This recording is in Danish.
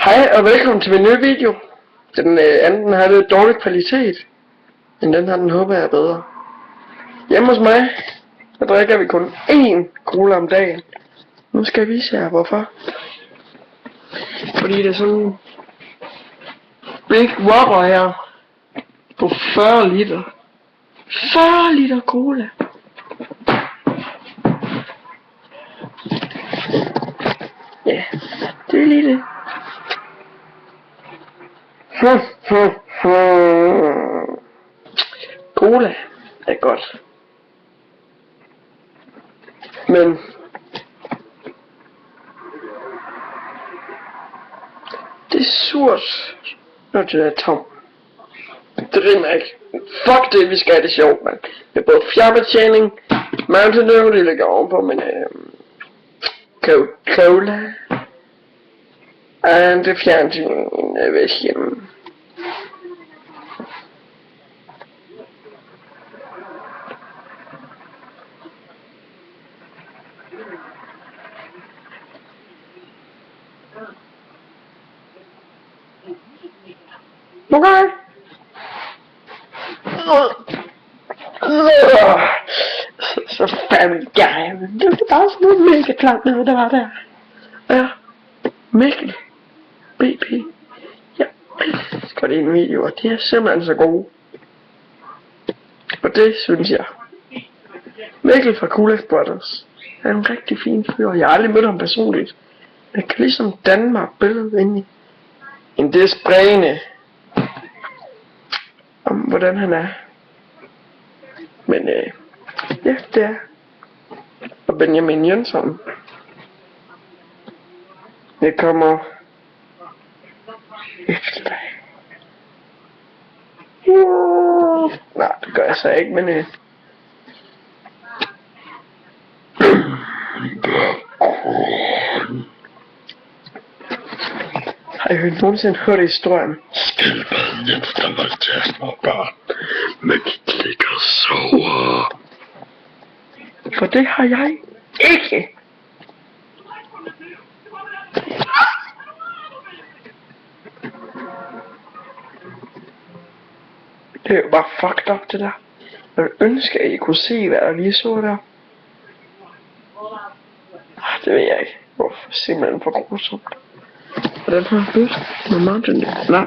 Hej og velkommen til min nye video. Den anden har lidt dårlig kvalitet, men den her den håber jeg er bedre. Hjemme hos mig, der drikker vi kun én cola om dagen. Nu skal jeg vise jer hvorfor. Fordi det er sådan Big Whopper her på 40 liter. 40 liter cola. Ja, det er lige det. Cola er godt. Men det er surt, når det er tom. Det rimer ikke. Fuck det, vi skal have det sjovt, mand. Det er både fjernbetjening, Mountain Dew, det ligger ovenpå, men Coca-Cola. Og det fjernsyn ved hjemme. Okay. Så Family Guy. Det var bare sådan noget mega klamt noget, der var der. Ja. Mikkel. BP. Jeg elsker dine videoer. De er simpelthen så gode. Og det synes jeg. Mikkel fra Cool Brothers er en rigtig fin fyr. Jeg har aldrig mødt ham personligt. Jeg kan ligesom danne mig billedet inde i en desprægende om hvordan han er. Men ja, det er. Og Benjamin Jønsson. Det kommer efter dig. Nej, det gør jeg så ikke, men har I nogensinde hørt historien? Skildpadden Jens, der var til små børn, men de ligger og sover. For det har jeg ikke. Det er jo bare fucked up det der. Jeg ville ønske at I kunne se hvad der lige så der. Det ved jeg ikke. Hvorfor simpelthen for grusomt. Og den her bøs med Mountain Dew. Nej,